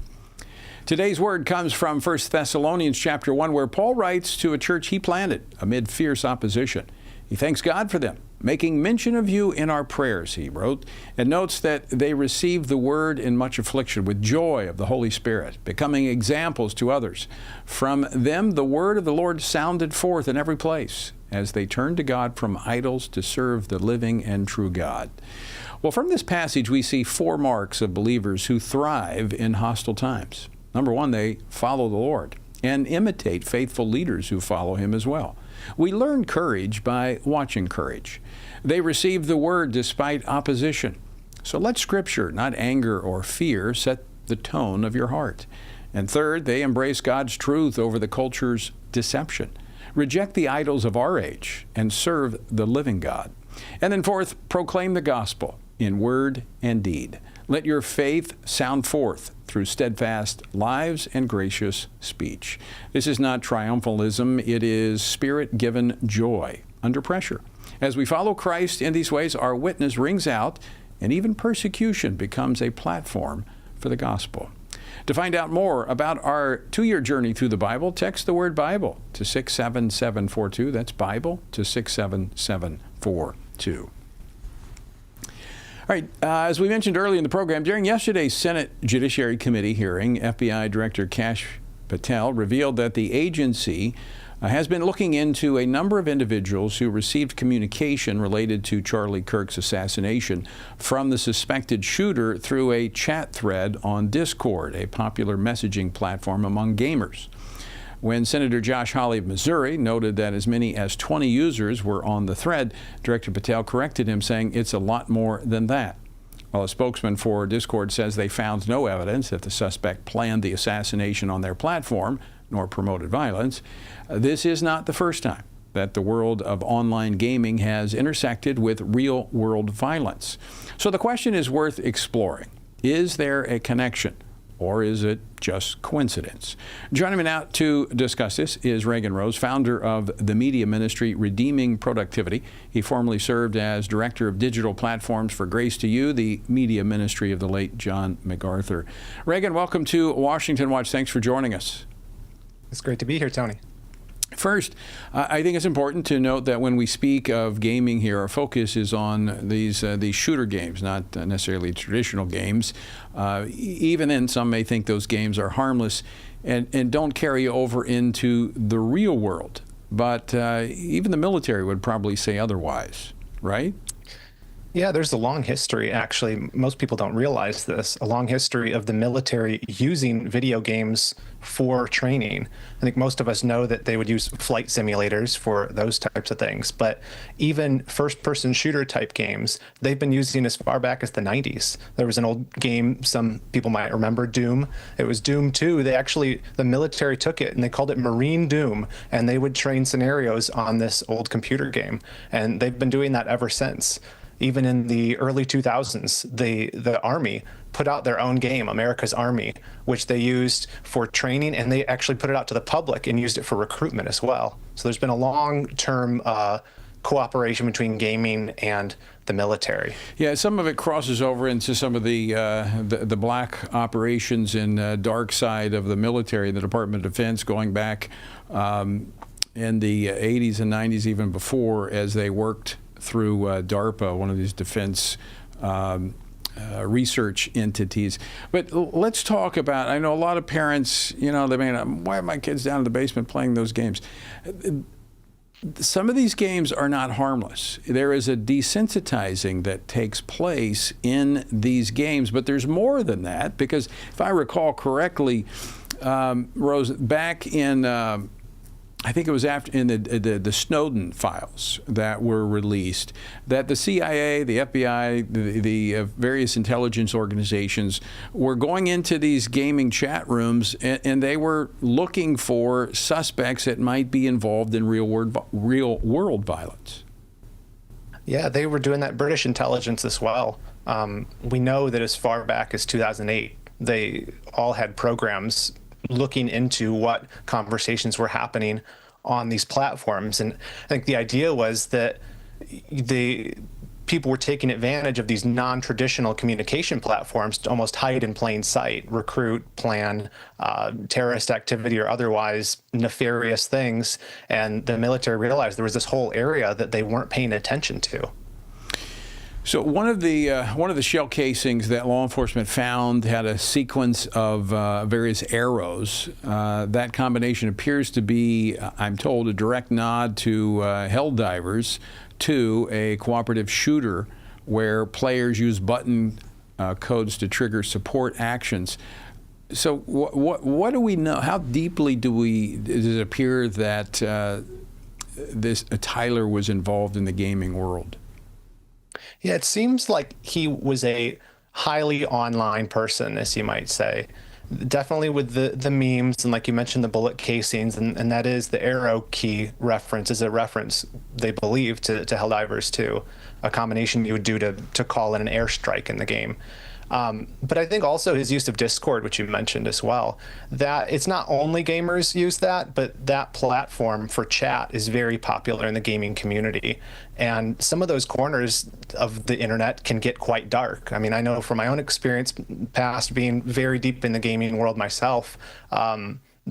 Today's word comes from 1 Thessalonians chapter 1, where Paul writes to a church he planted amid fierce opposition. He thanks God for them, making mention of you in our prayers, he wrote, and notes that they received the word in much affliction with joy of the Holy Spirit, becoming examples to others. From them the word of the Lord sounded forth in every place, as they turned to God from idols to serve the living and true God. Well, from this passage we see four marks of believers who thrive in hostile times. Number one, they follow the Lord and imitate faithful leaders who follow him as well. We learn courage by watching courage. They receive the word despite opposition. So let Scripture, not anger or fear, set the tone of your heart. And third, they embrace God's truth over the culture's deception. Reject the idols of our age and serve the living God. And then fourth, proclaim the gospel in word and deed. Let your faith sound forth through steadfast lives and gracious speech. This is not triumphalism, it is Spirit-given joy under pressure. As we follow Christ in these ways, our witness rings out, and even persecution becomes a platform for the gospel. To find out more about our 2-year journey through the Bible, text the word Bible to 67742. That's Bible to 67742. All right, as we mentioned earlier in the program, during yesterday's Senate Judiciary Committee hearing, FBI Director Kash Patel revealed that the agency has been looking into a number of individuals who received communication related to Charlie Kirk's assassination from the suspected shooter through a chat thread on Discord, a popular messaging platform among gamers. When Senator Josh Hawley of Missouri noted that as many as 20 users were on the thread, Director Patel corrected him, saying it's a lot more than that. While a spokesman for Discord says they found no evidence that the suspect planned the assassination on their platform, nor promoted violence, this is not the first time that the world of online gaming has intersected with real-world violence. So the question is worth exploring. Is there a connection, or is it just coincidence? Joining me now to discuss this is Reagan Rose, founder of the media ministry Redeeming Productivity. He formerly served as director of digital platforms for Grace to You, the media ministry of the late John MacArthur. Reagan, welcome to Washington Watch. Thanks for joining us. It's great to be here, Tony. First, I think it's important to note that when we speak of gaming here, our focus is on these shooter games, not necessarily traditional games. Even then, some may think those games are harmless and don't carry over into the real world. But even the military would probably say otherwise, right? Yeah, there's a long history, actually. Most people don't realize this, a long history of the military using video games for training. I think most of us know that they would use flight simulators for those types of things, but even first-person shooter type games, they've been using as far back as the 90s. There was an old game, some people might remember, Doom. It was Doom 2. The military took it and they called it Marine Doom, and they would train scenarios on this old computer game, and they've been doing that ever since. Even in the early 2000s, the Army put out their own game, America's Army, which they used for training, and they actually put it out to the public and used it for recruitment as well. So there's been a long-term cooperation between gaming and the military. Yeah, some of it crosses over into some of the black operations and dark side of the military, the Department of Defense, going back in the 80s and 90s, even before, as they worked through DARPA, one of these defense research entities. But let's talk about, I know a lot of parents, they may not, why are my kids down in the basement playing those games? Some of these games are not harmless. There is a desensitizing that takes place in these games, but there's more than that, because if I recall correctly, Rose, back in I think it was after in the Snowden files that were released, that the CIA, the FBI, the various intelligence organizations were going into these gaming chat rooms, and they were looking for suspects that might be involved in real world violence. Yeah, they were doing that. British intelligence as well. We know that as far back as 2008, they all had programs looking into what conversations were happening on these platforms. And I think the idea was that the people were taking advantage of these non-traditional communication platforms to almost hide in plain sight, recruit, plan terrorist activity or otherwise nefarious things. And the military realized there was this whole area that they weren't paying attention to. So one of the shell casings that law enforcement found had a sequence of various arrows. That combination appears to be, I'm told, a direct nod to Helldivers 2, a cooperative shooter where players use button codes to trigger support actions. So what do we know? How deeply does it appear that Tyler was involved in the gaming world? Yeah, it seems like he was a highly online person, as you might say. Definitely with the memes, and like you mentioned, the bullet casings, and that is the arrow key reference, is a reference, they believe, to Helldivers 2, a combination you would do to call in an airstrike in the game. But I think also his use of Discord, which you mentioned as well, that it's not only gamers use that, but that platform for chat is very popular in the gaming community. And some of those corners of the internet can get quite dark. I mean, I know from my own experience past being very deep in the gaming world myself,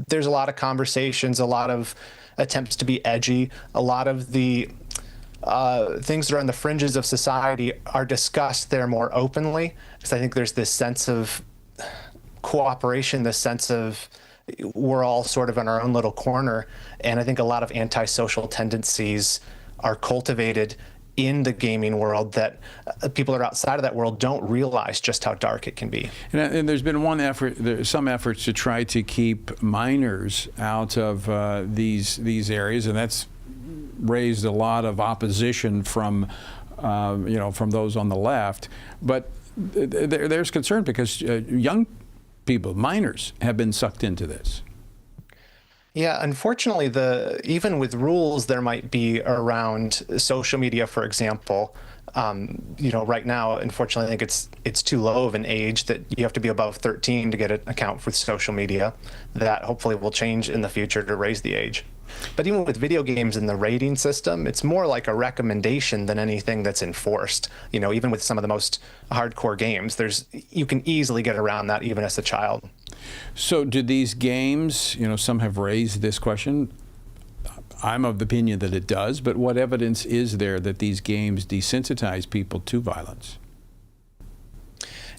there's a lot of conversations, a lot of attempts to be edgy, a lot of the things that are on the fringes of society are discussed there more openly, because I think there's this sense of cooperation, this sense of we're all sort of in our own little corner, and I think a lot of antisocial tendencies are cultivated in the gaming world that people that are outside of that world don't realize just how dark it can be. And there's been some efforts to try to keep minors out of these areas, and that's raised a lot of opposition from from those on the left. But there's concern because young people, minors, have been sucked into this. Yeah, unfortunately, even with rules there might be around social media, for example. Right now, unfortunately, I think it's too low of an age that you have to be above 13 to get an account for social media. That hopefully will change in the future to raise the age. But even with video games and the rating system, it's more like a recommendation than anything that's enforced. Even with some of the most hardcore games, you can easily get around that even as a child. So do these games, some have raised this question. I'm of the opinion that it does, but what evidence is there that these games desensitize people to violence?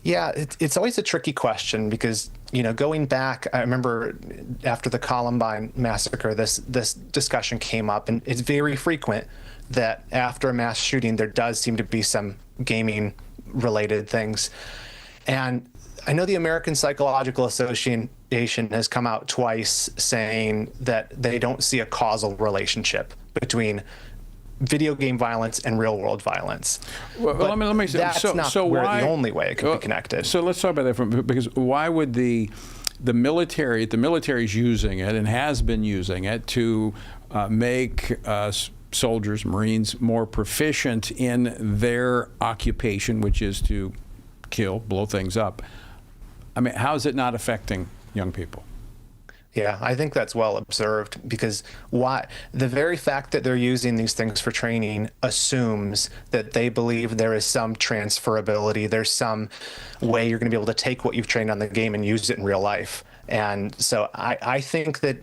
Yeah, it's always a tricky question because, going back, I remember after the Columbine massacre, this discussion came up, and it's very frequent that after a mass shooting, there does seem to be some gaming-related things. And I know the American Psychological Association has come out twice saying that they don't see a causal relationship between video game violence and real world violence. Well, let me say, that's not the only way it could be connected. So let's talk about that because why would the military, the military's using it and has been using it to make soldiers, Marines, more proficient in their occupation, which is to kill, blow things up. I mean, how is it not affecting young people? Yeah, I think that's well observed because the very fact that they're using these things for training assumes that they believe there is some transferability, there's some way you're going to be able to take what you've trained on the game and use it in real life. And so I think that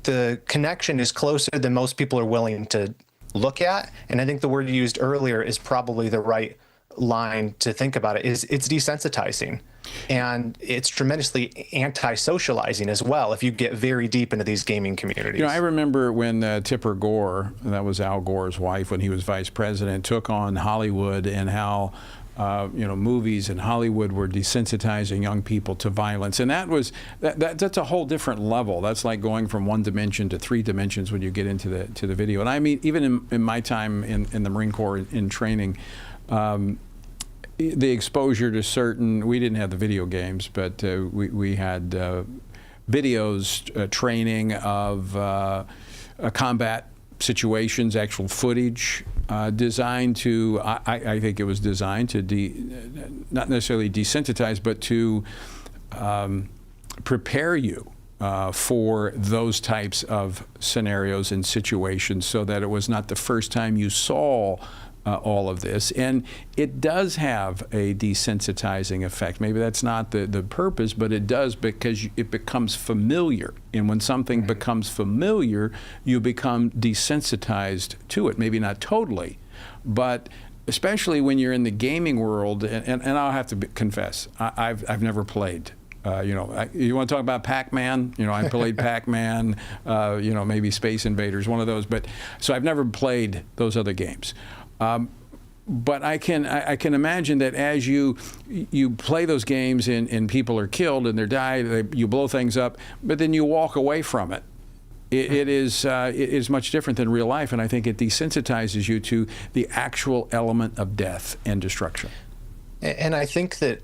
the connection is closer than most people are willing to look at. And I think the word you used earlier is probably the right line to think about it. It's desensitizing. And it's tremendously anti-socializing as well if you get very deep into these gaming communities. I remember when Tipper Gore, that was Al Gore's wife when he was vice president, took on Hollywood and how movies in Hollywood were desensitizing young people to violence. And that's a whole different level. That's like going from one dimension to three dimensions when you get into the video. And I mean, even in my time in the Marine Corps in training, the exposure to we didn't have the video games, but we had videos, training of combat situations, actual footage designed to, I think it was designed to not necessarily desensitize, but to prepare you for those types of scenarios and situations so that it was not the first time you saw all of this. And it does have a desensitizing effect. Maybe that's not the purpose, but it does because it becomes familiar. And when something becomes familiar, you become desensitized to it. Maybe not totally, but especially when you're in the gaming world, and I'll have to confess, I've never played. You want to talk about Pac-Man? I played Pac-Man, maybe Space Invaders, one of those. But so I've never played those other games. But I can imagine that as you play those games and people are killed and they die, you blow things up, but then you walk away from it. It is much different than real life, and I think it desensitizes you to the actual element of death and destruction. And I think that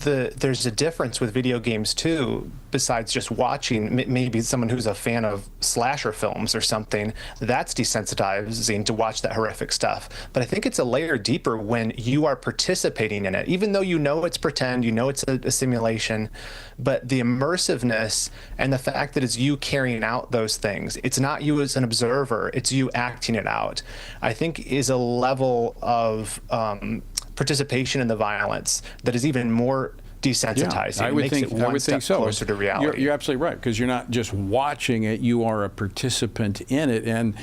there's a difference with video games too, besides just watching. Maybe someone who's a fan of slasher films or something, that's desensitizing to watch that horrific stuff. But I think it's a layer deeper when you are participating in it, even though you know it's pretend, you know it's a simulation, but the immersiveness and the fact that it's you carrying out those things, it's not you as an observer, it's you acting it out, I think is a level of participation in the violence that is even more desensitizing. Yeah, I would think so. Closer to reality. You're absolutely right, because you're not just watching it; you are a participant in it. And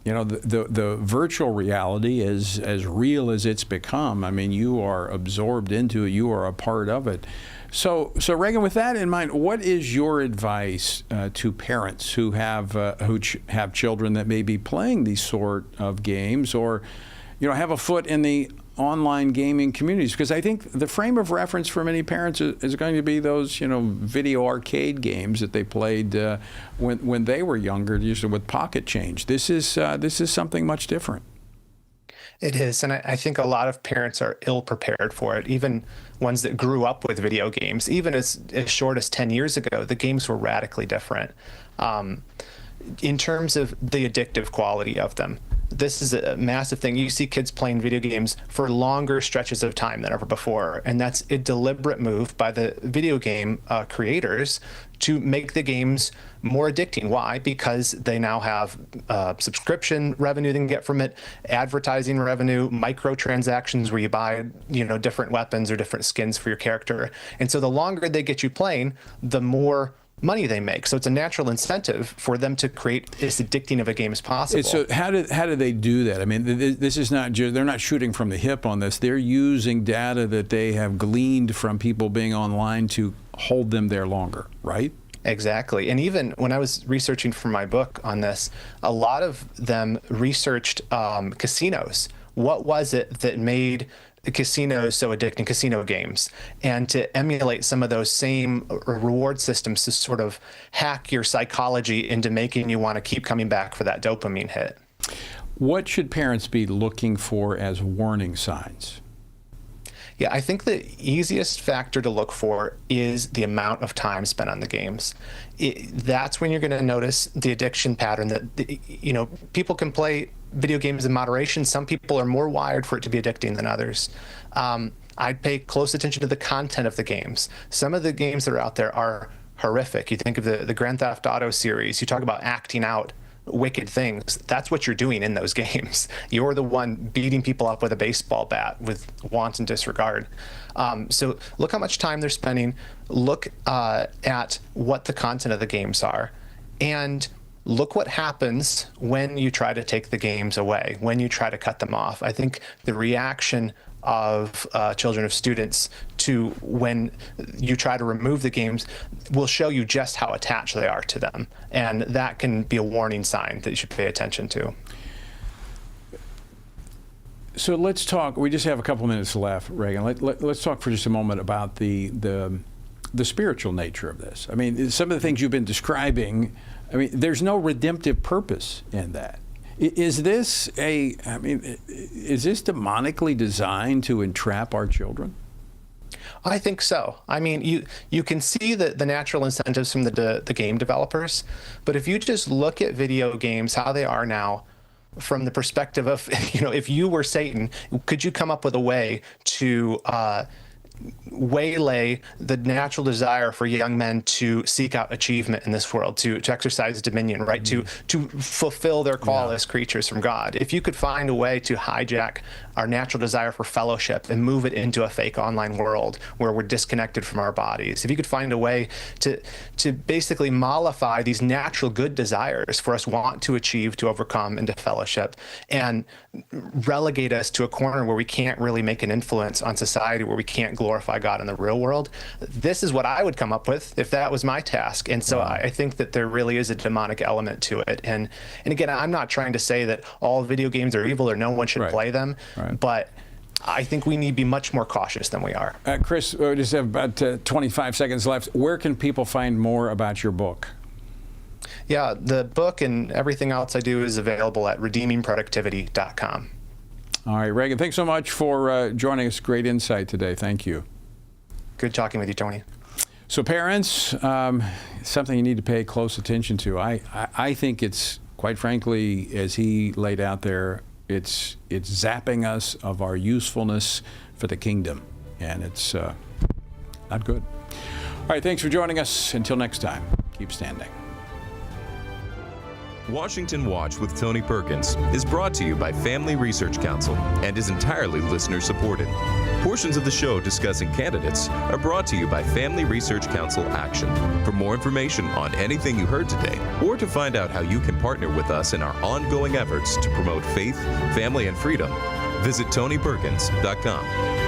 you know, the virtual reality is as real as it's become. I mean, you are absorbed into it; you are a part of it. So Reagan, with that in mind, what is your advice to parents who have children that may be playing these sort of games, or have a foot in the online gaming communities? Because I think the frame of reference for many parents is going to be those, video arcade games that they played when they were younger, usually with pocket change. This is something much different. It is, and I think a lot of parents are ill prepared for it. Even ones that grew up with video games, even as short as 10 years ago, the games were radically different in terms of the addictive quality of them. This is a massive thing. You see kids playing video games for longer stretches of time than ever before, and that's a deliberate move by the video game creators to make the games more addicting. Why? Because they now have subscription revenue they can get from it, advertising revenue, microtransactions where you buy, different weapons or different skins for your character. And so the longer they get you playing, the more money they make. So it's a natural incentive for them to create as addicting of a game as possible. So how do they do that? I mean, this is not just, they're not shooting from the hip on this. They're using data that they have gleaned from people being online to hold them there longer, right? Exactly. And even when I was researching for my book on this, a lot of them researched casinos. What was it that made the casinos so addicting, casino games, and to emulate some of those same reward systems to sort of hack your psychology into making you want to keep coming back for that dopamine hit. What should parents be looking for as warning signs? Yeah, I think the easiest factor to look for is the amount of time spent on the games. That's when you're going to notice the addiction pattern that, people can play video games in moderation. Some people are more wired for it to be addicting than others. I'd pay close attention to the content of the games. Some of the games that are out there are horrific. You think of the Grand Theft Auto series, you talk about acting out wicked things. That's what you're doing in those games. You're the one beating people up with a baseball bat with wanton disregard. So look how much time they're spending, look at what the content of the games are, and look what happens when you try to take the games away, when you try to cut them off. I think the reaction of children, of students, to when you try to remove the games will show you just how attached they are to them. And that can be a warning sign that you should pay attention to. So let's talk, we just have a couple minutes left, Reagan. Let's talk for just a moment about the spiritual nature of this. I mean, some of the things you've been describing, there's no redemptive purpose in that. Is this demonically designed to entrap our children? I think so. I mean, you can see the natural incentives from the game developers, but if you just look at video games, how they are now, from the perspective of, if you were Satan, could you come up with a way to waylay the natural desire for young men to seek out achievement in this world, to exercise dominion, right? To fulfill their call as creatures from God. If you could find a way to hijack our natural desire for fellowship and move it into a fake online world where we're disconnected from our bodies, if you could find a way to basically mollify these natural good desires for us want to achieve, to overcome, and to fellowship, and relegate us to a corner where we can't really make an influence on society, where we can't glorify God in the real world, this is what I would come up with if that was my task. And so I think that there really is a demonic element to it. And again, I'm not trying to say that all video games are evil or no one should play them, but I think we need to be much more cautious than we are. Chris, we just have about 25 seconds left. Where can people find more about your book? Yeah, the book and everything else I do is available at redeemingproductivity.com. All right, Reagan, thanks so much for joining us. Great insight today. Thank you. Good talking with you, Tony. So parents, something you need to pay close attention to. I think it's, quite frankly, as he laid out there, it's zapping us of our usefulness for the kingdom, and it's not good. All right, thanks for joining us. Until next time, keep standing. Washington Watch with Tony Perkins is brought to you by Family Research Council and is entirely listener-supported. Portions of the show discussing candidates are brought to you by Family Research Council Action. For more information on anything you heard today, or to find out how you can partner with us in our ongoing efforts to promote faith, family, and freedom, visit TonyPerkins.com.